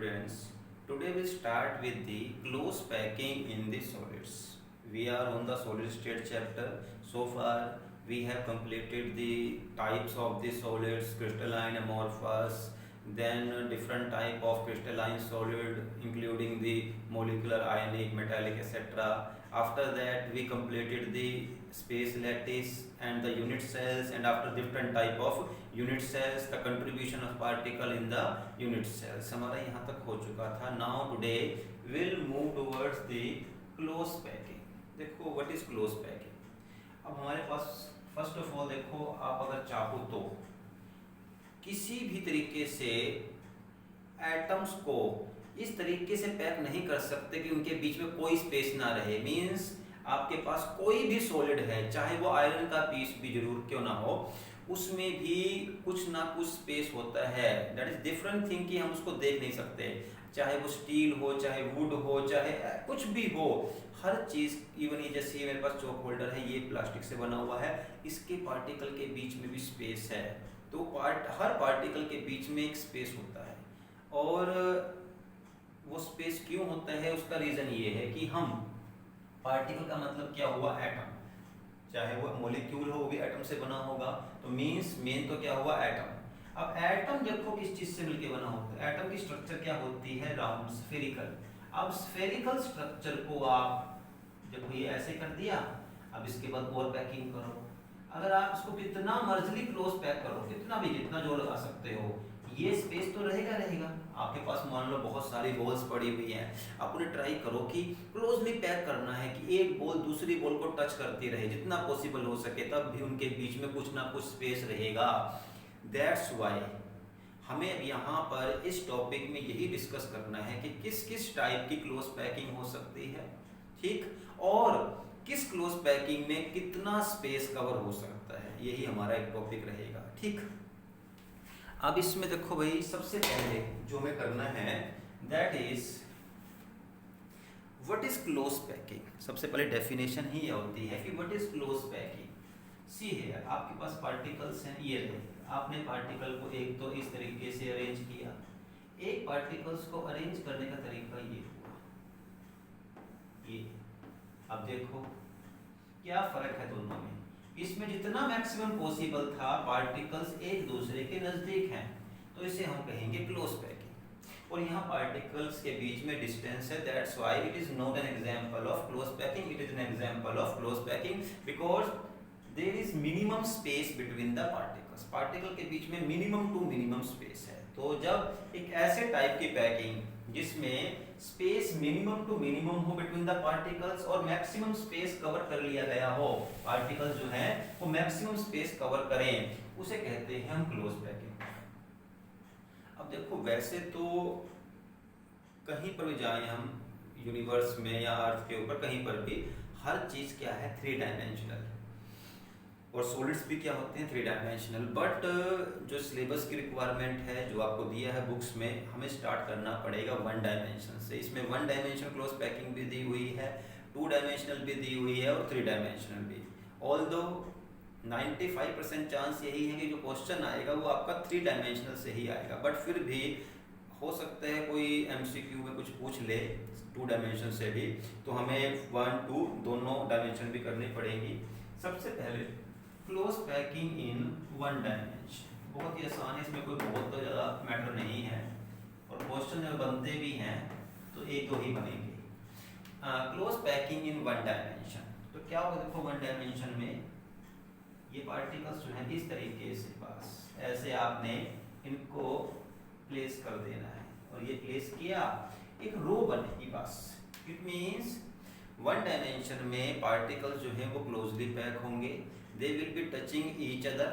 students. Today we start with the close packing in the solids. We are on the solid state chapter. So far we have completed the types of the solids, crystalline, amorphous, then different type of crystalline solid including the molecular, ionic, metallic, etc. After that we completed the space lattice and the unit cells, and after different type of unit cells, the contribution of particle in the unit cells हमारा यहाँ तक हो चुका था. Now today we'll move towards the close packing. देखो what is close packing. अब हमारे पास first of all देखो, आप अगर चाहो तो किसी भी तरीके से एटम्स को इस तरीके से पैक नहीं कर सकते कि उनके बीच में कोई स्पेस ना रहे. मींस आपके पास कोई भी सॉलिड है, चाहे वो आयरन का पीस भी जरूर क्यों ना हो, उसमें भी कुछ ना कुछ स्पेस होता है. दैट इज डिफरेंट थिंग कि हम उसको देख नहीं सकते, चाहे वो स्टील हो, चाहे वुड हो, चाहे कुछ भी हो, हर चीज. इवन ये जैसे ये मेरे पास चॉक होल्डर है, ये प्लास्टिक से बना हुआ है, इसके पार्टिकल के बीच में भी स्पेस है. तो हर पार्टिकल के बीच में एक स्पेस होता है. और वो स्पेस क्यों होता है, उसका रीजन ये है कि हम पार्टिकल का मतलब क्या हुआ, एटम. चाहे वो मॉलिक्यूल हो, वो भी एटम से बना होगा. तो मींस मेन तो क्या हुआ, एटम. अब एटम देखो किस चीज से मिलके बना होता है. एटम की स्ट्रक्चर क्या होती है, राउंड, स्फेरिकल. अब स्फेरिकल स्ट्रक्चर को आप जब ये ऐसे कर दिया, अब इसके बाद और पैकिंग करो. अगर आप इसको कितना मर्जली क्लोज पैक करो, कितना भी, जितना जोर लगा सकते हो, ये स्पेस तो रहेगा. आपके पास मान लो बहुत सारी बॉल्स पड़ी हुई हैं, आप उन्हें ट्राई करो कि क्लोजली पैक करना है कि एक बॉल दूसरी बॉल को टच करती रहे जितना पॉसिबल हो सके, तब भी उनके बीच में कुछ ना कुछ स्पेस रहेगा. दैट्स वाई हमें अब यहाँ पर इस टॉपिक में यही डिस्कस करना है कि किस किस टाइप की क्लोज पैकिंग हो सकती है, ठीक, और किस क्लोज पैकिंग में कितना स्पेस कवर हो सकता है. यही हमारा एक टॉपिक रहेगा, ठीक. अब इसमें देखो भाई, सबसे पहले जो हमें करना है that is what is close packing. सबसे पहले डेफिनेशन ही होती है कि व्हाट इज क्लोज पैकिंग. सी है, आपके पास पार्टिकल्स हैं, ये रहे. आपने पार्टिकल को एक तो इस तरीके से अरेंज किया, एक पार्टिकल्स को अरेंज करने का तरीका ये हुआ, ये. अब देखो क्या फर्क है दोनों में. इसमें जितना मैक्सिमम पॉसिबल था पार्टिकल्स एक दूसरे के नजदीक हैं, तो इसे हम कहेंगे क्लोज पैकिंग. और यहाँ पार्टिकल्स के बीच में डिस्टेंस है, that's why it is not an example of close packing. It is an example of close packing because there is minimum space between the particles. Particle के बीच में मिनिमम टू मिनिमम स्पेस है. तो जब एक ऐसे type की packing जिसमें स्पेस मिनिमम टू मिनिमम हो बिटवीन द पार्टिकल्स और मैक्सिमम स्पेस कवर कर लिया गया हो, पार्टिकल्स जो हैं वो मैक्सिमम स्पेस कवर करें, उसे कहते हैं हम क्लोज पैकिंग. अब देखो वैसे तो कहीं पर भी जाएं हम यूनिवर्स में या अर्थ के ऊपर, कहीं पर भी हर चीज क्या है, 3 डायमेंशनल. और सॉलिड्स भी क्या होते हैं, 3 डायमेंशनल. बट जो सिलेबस की रिक्वायरमेंट है, जो आपको दिया है बुक्स में, हमें स्टार्ट करना पड़ेगा 1 डायमेंशन से. इसमें 1 डायमेंशन क्लोज पैकिंग भी दी हुई है, 2 डायमेंशनल भी दी हुई है और 3 डायमेंशनल भी. ऑल्दो 95% चांस यही है कि जो क्वेश्चन आएगा वो आपका 3 डायमेंशनल से ही आएगा. बट फिर भी हो सकता है कोई MCQ में कुछ पूछ ले 2 डायमेंशन से भी, तो हमें 1, 2 दोनों डायमेंशन भी करनी पड़ेगी. सबसे पहले क्लोज पैकिंग इन 1 डायमेंशन. बहुत ही आसान है, इसमें कोई बहुत ज़्यादा मैटर नहीं है, और क्वेश्चन जब बनते भी हैं तो एक दो ही बनेंगे. Close packing in 1 dimension. तो क्या होगा, देखो 1 डायमेंशन में ये पार्टिकल्स जो हैं इस तरीके से बस ऐसे आपने इनको प्लेस कर देना है, और ये प्लेस किया, एक रो बनेगी बस. इट मीन्स 1 डायमेंशन में पार्टिकल्स जो हैं वो क्लोजली पैक होंगे. They will be touching each other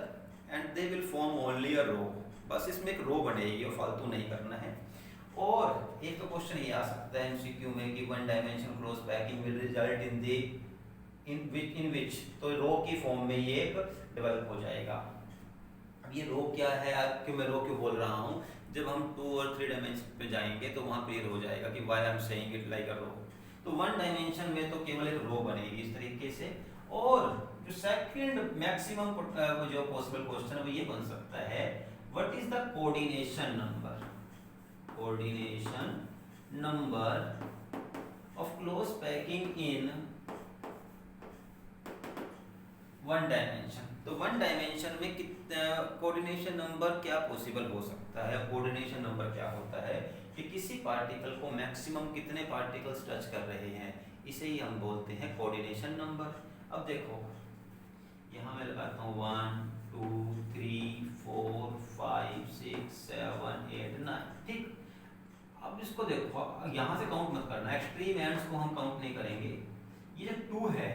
and they will form only a row. बस इसमें एक रो बनेगी और फालतू नहीं करना है. और एक तो क्वेश्चन ये आ सकता है MCQ में कि 1 dimension close packing will result in which, तो रो की फॉर्म में ये एक डेवलप हो जाएगा. अब ये रो क्या है, क्यों मैं रो क्यों बोल रहा हूँ, जब हम 2 और 3 डायमेंशन पे जाएंगे तो वहाँ क्लियर हो जाएगा कि why I am saying it like a row. तो 1 डायमेंशन में तो केवल एक रो बनेगी इस तरीके से. और जो सेकंड मैक्सिमम जो पॉसिबल क्वेश्चन है वो ये बन सकता है, what is the coordination number. Coordination number of close packing in one dimension. तो वन डायमेंशन में कितना कोऑर्डिनेशन नंबर क्या पॉसिबल हो सकता है? कोऑर्डिनेशन नंबर क्या होता है कि किसी पार्टिकल को मैक्सिमम कितने पार्टिकल्स टच कर रहे हैं, इसे ही हम बोलते हैं कोऑर्डिनेशन नंबर। अब देखो यहाँ मैं लगाता हूँ 1 2 3 4 5 6 7 8 9, ठीक। अब इसको देखो, यहाँ से काउंट मत करना, एक्सट्रीम एंड्स को हम काउंट नहीं करेंगे। ये जो 2 है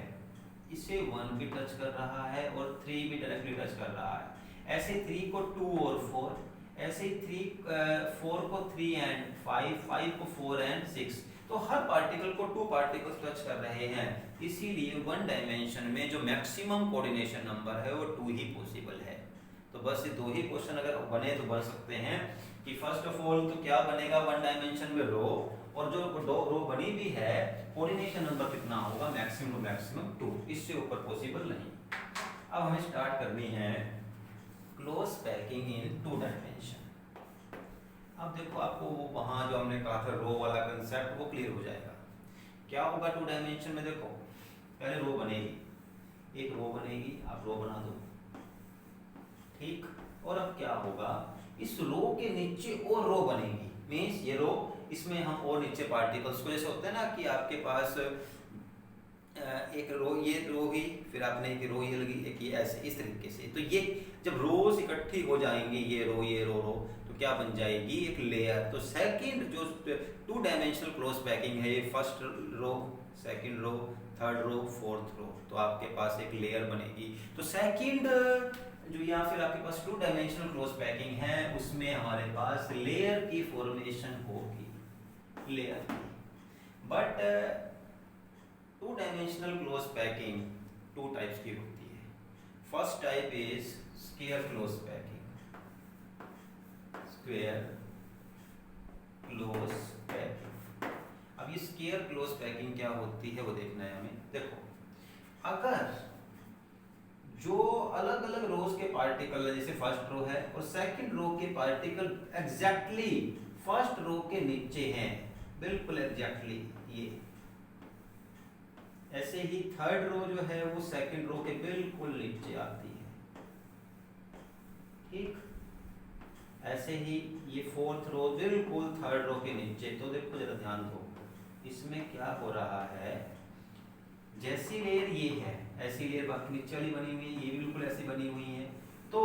इसे 1 भी टच कर रहा है और 3 भी डायरेक्टली टच कर रहा है। ऐसे 3 को 2 और 4, ऐसे 4 को 3 एंड 5 को 4 एंड 6। तो हर पार्टिकल को 2 पार्टिकल्स टच कर रहे हैं, इसीलिए वन डायमेंशन में जो मैक्सिमम कोऑर्डिनेशन नंबर है वो 2 ही पॉसिबल है। तो बस ये 2 ही क्वेश्चन अगर बने तो बन सकते हैं कि फर्स्ट ऑफ ऑल तो क्या बनेगा वन डायमेंशन में रो, और जो रो बनी भी है कोऑर्डिनेशन नंबर कितना होगा, मैक्सिमम टू मैक्सिमम 2, इससे ऊपर पॉसिबल नहीं। अब हमें स्टार्ट करनी है क्लोज पैकिंग इन 2 डायमेंशन। अब देखो आपको वो वहां जो हमने कहा था रो वाला कंसेप्ट वो क्लियर हो जाएगा। क्या होगा 2 डायमेंशन में? देखो पहले रो बनेगी, एक रो बनेगी, आप रो बना दो, ठीक। और अब क्या होगा, इस रो के नीचे और रो बनेगी, मींस ये रो, इसमें हम और नीचे पार्टिकल्स को, जैसे होता है ना कि आपके पास एक रो, ये रो ही, फिर आपने एक रो ये लगी, एक ये, ऐसे इस तरीके से। तो ये जब रोज इकट्ठी हो जाएंगी, ये रो तो क्या बन जाएगी, एक लेयर। तो सेकंड जो 2 डायमेंशनल क्लोज पैकिंग है, ये first row, second row, third row, fourth row, तो आपके पास एक लेयर बनेगी। तो सेकंड जो या फिर आपके पास 2 डायमेंशनल क्लोज पैकिंग है, उसमें हमारे पास लेयर की फॉर्मेशन होगी, लेयर की। But 2 dimensional close packing 2 types की होती है। First type is square close packing, square close packing. अब ये स्क्वायर क्लोज पैकिंग क्या होती है वो देखना है हमें। देखो अगर जो अलग अलग रोज के पार्टिकल है, जैसे फर्स्ट रो है और सेकंड रो के पार्टिकल एग्जैक्टली फर्स्ट रो के नीचे हैं, बिल्कुल एग्जैक्टली ये, ऐसे ही थर्ड रो जो है वो सेकंड रो के बिल्कुल नीचे आती है, ठीक। ऐसे ही ये फोर्थ रो बिल्कुल थर्ड रो के नीचे। तो देखो जरा ध्यान दो, इसमें क्या हो रहा है, जैसी लेयर ये है ऐसी लेयर बाकी नीचे वाली बनी हुई है, ये बिल्कुल ऐसी बनी हुई है। तो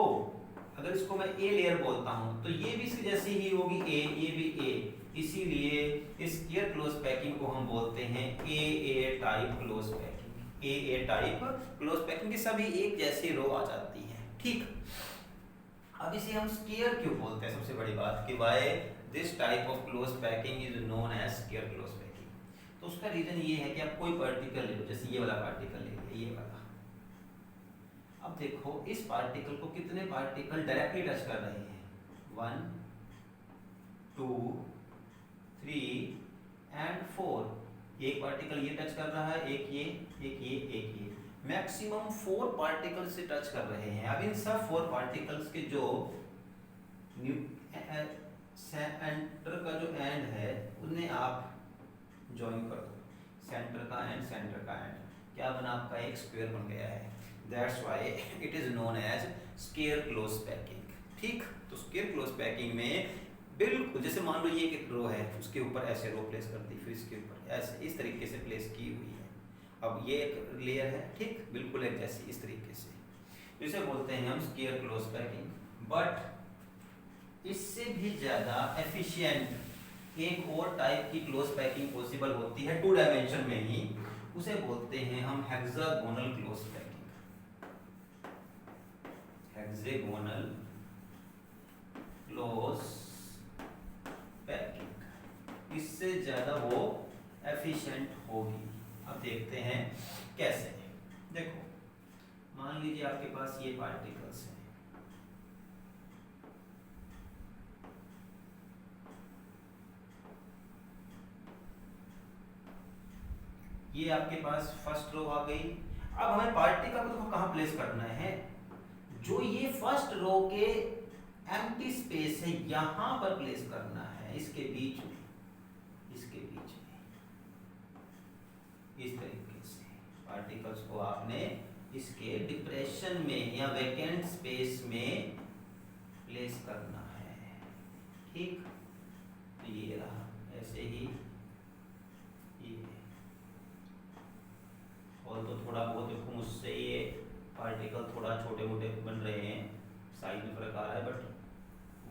अगर इसको मैं ए लेयर बोलता हूं तो ये भी इसकी जैसी ही होगी, ए, ये भी ए, इसीलिए इस स्क्वायर क्लोज पैकिंग को हम बोलते हैं ए टाइप क्लोज पैकिंग। ए टाइप क्लोज पैकिंग की सभी एक जैसी रो आ जाती है, ठीक। अब इसे हम स्क्वायर क्यों बोलते हैं? सबसे बड़ी बात कि why this type of close packing is known as square close packing. तो उसका रीजन ये है कि आप कोई पार्टिकल ले लो, जैसे ये वाला पार्टिकल ले लिया, ये वाला। अब देखो इस पार्टिकल को कितने पार्टिकल डायरेक्टली टच कर रहे हैं, 1 2 3 एंड 4। एक पार्टिकल ये टच कर रहा है, एक ये, एक ये, एक ये, मैक्सिमम 4 पार्टिकल से टच कर रहे हैं। अब इन सब 4 पार्टिकल्स के जो सेंटर का जो एंड है उन्हें आप ज्वाइन कर दो, सेंटर का एंड सेंटर का एंड, क्या बना आपका एक स्क्वायर बन गया है। That's why it is known as square close packing, ठीक। तो स्क्वायर क्लोज पैकिंग में बिल्कुल जैसे मान लो ये एक रो है, उसके ऊपर ऐसे रो प्लेस कर दी, फिर इसके ऊपर ऐसे इस तरीके से प्लेस की हुई है। अब ये एक लेयर है, ठीक, बिल्कुल एक जैसी इस तरीके से, इसे बोलते हैं हम स्क्वायर क्लोज पैकिंग। बट इससे भी ज्यादा एफिशिएंट एक और टाइप की क्लोज पैकिंग पॉसिबल होती है 2 डायमेंशन में ही, उसे बोलते हैं हम hexagonal close packing. Hexagonal close packing इससे ज्यादा वो एफिशिएंट होगी। अब देखते हैं कैसे। देखो मान लीजिए आपके पास ये पार्टिकल्स हैं, ये आपके पास फर्स्ट रो आ गई। अब हमें पार्टिकल को कहां प्लेस करना है, जो ये फर्स्ट रो के एम्प्टी स्पेस है यहां पर प्लेस करना है। है, इसके बीच में इस तरीके से पार्टिकल्स को आपने इसके डिप्रेशन में या वैकेंट स्पेस में प्लेस करना है। ठीक, ये रहा, ऐसे ही ये। और तो थोड़ा बहुत देखो मुझसे ये पार्टिकल थोड़ा छोटे मोटे बन रहे हैं, साइज में फर्क आ रहा है, बट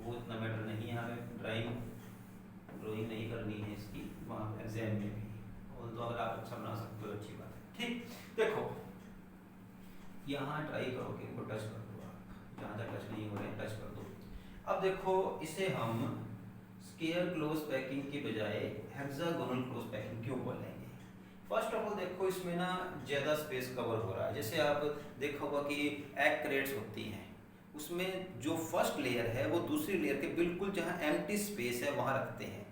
वो इतना मैटर नहीं है। हमें ड्राइंग नहीं करनी है इसकी वहाँ एग्जाम में भी, और तो अगर आप अच्छा बना सकते हो अच्छी बात है। ठीक, देखो यहाँ ट्राई करो कि इनको टच कर दो, आप जहाँ तक टच नहीं हो रहे टच कर दो। अब देखो इसे हम स्क्वायर क्लोज पैकिंग के बजाय हेक्सागोनल क्लोज पैकिंग क्यों बोलेंगे? फर्स्ट ऑफ ऑल देखो इसमें ना ज़्यादा स्पेस कवर हो रहा है। जैसे आप देखा होगा कि एग क्रेट्स होती हैं, उसमें जो फर्स्ट लेयर है वो दूसरी लेयर के बिल्कुल जहाँ एम्प्टी स्पेस है वहाँ रखते हैं,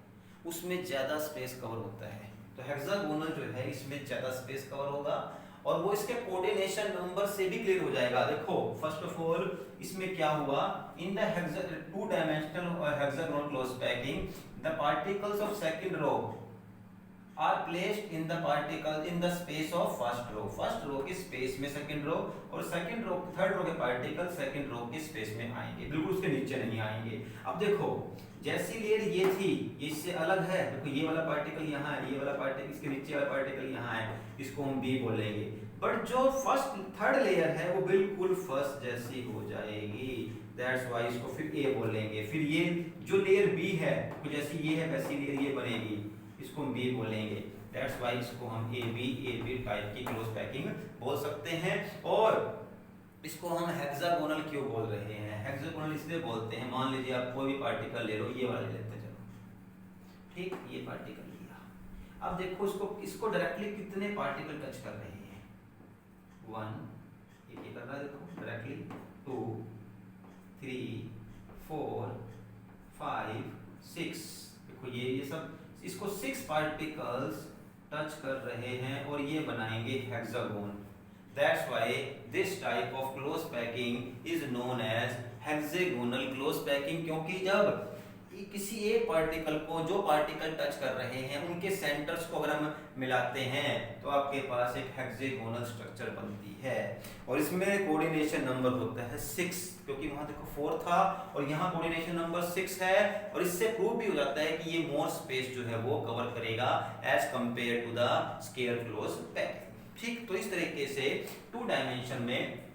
उसमें ज़्यादा स्पेस कवर होता है। तो हेक्सागोनल जो है इसमें ज़्यादा स्पेस कवर होगा, और वो इसके कोऑर्डिनेशन नंबर से भी क्लियर हो जाएगा। देखो फर्स्ट ऑफ ऑल इसमें क्या हुआ, in the two dimensional hexagonal close packing the particles of second row are placed in the particle in the space of first row की स्पेस में सेकंड रो, और सेकंड रो थर्ड रो के particle second row की space में आएंगे, बिल्कुल उसके नीचे नहीं आएंगे। अब देखो जैसी लेयर ये थी ये इससे अलग है, देखो ये वाला पार्टिकल यहाँ है, ये वाला पार्टिकल इसके नीचे वाला पार्टिकल यहाँ है, इसको हम बी बोलेंगे। बट जो फर्स्ट थर्ड लेयर है वो बिल्कुल फर्स्ट जैसी हो जाएगी, दैट्स वाई इसको फिर ए बोलेंगे। फिर ये जो लेयर बी है जैसी ये है वैसी लेयर ये बनेगी, इसको हम बी बोलेंगे, दैट्स वाई इसको हम ए बी टाइप की क्लोज पैकिंग बोल सकते हैं। और इसको हम हेक्सागोनल क्यों बोल रहे हैं? हेक्सागोनल इसलिए बोलते हैं, मान लीजिए आप कोई भी पार्टिकल ले लो, ये वाला ले लेते चलो, ठीक, ये पार्टिकल लिया। अब देखो इसको डायरेक्टली कितने पार्टिकल टच कर रहे हैं, 1, ये कर रहा है देखो डायरेक्टली, 2, 3, 4, 5, 6, देखो ये सब इसको 6 पार्टिकल्स टच कर रहे हैं और ये बनाएंगे hexagon. That's why this type of close packing is known as hexagonal close packing, क्योंकि जब किसी एक पार्टिकल को जो पार्टिकल टच कर रहे हैं उनके सेंटर्स को अगर हम मिलाते हैं तो आपके पास एक हेक्सागोनल स्ट्रक्चर बनती है। और इसमें कोऑर्डिनेशन नंबर होता है 6, क्योंकि वहां देखो 4 था और यहाँ कोऑर्डिनेशन नंबर 6 है, और इससे प्रूव भी हो जाता है कि ये मोर स्पेस जो है वो कवर करेगा as compare to the square close packing. ठीक, तो इस तरीके से 2 डायमेंशन में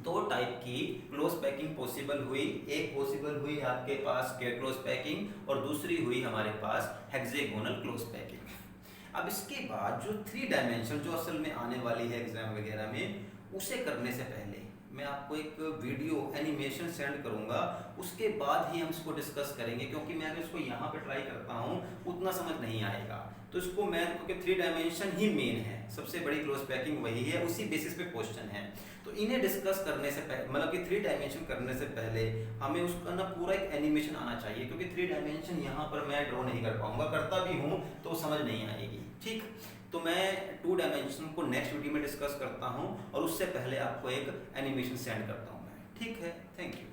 2 टाइप की क्लोज पैकिंग पॉसिबल हुई। एक पॉसिबल हुई आपके पास स्क्वायर क्लोज पैकिंग और दूसरी हुई हमारे पास हेक्सागोनल क्लोज पैकिंग। अब इसके बाद जो 3 डायमेंशन जो असल में आने वाली है एग्जाम वगैरह में, उसे करने से पहले मैं आपको एक वीडियो एनिमेशन सेंड करूंगा, उसके बाद ही हम इसको डिस्कस करेंगे, क्योंकि मैं अगर इसको यहाँ पे ट्राई करता हूँ उतना समझ नहीं आएगा। तो इसको मैं क्योंकि 3 डायमेंशन ही मेन है, सबसे बड़ी क्लोज पैकिंग वही है, उसी बेसिस पे क्वेश्चन है। तो इन्हें डिस्कस करने से पहले मतलब कि 3 डायमेंशन करने से पहले हमें उसका ना पूरा एक एनिमेशन आना चाहिए, क्योंकि 3 डायमेंशन यहाँ पर मैं ड्रॉ नहीं कर पाऊंगा, करता भी हूँ तो समझ नहीं आएगी। ठीक, तो मैं 2 डायमेंशन को नेक्स्ट वीडियो में डिस्कस करता हूँ और उससे पहले आपको एक एनिमेशन सेंड करता हूँ मैं। ठीक है, थैंक यू।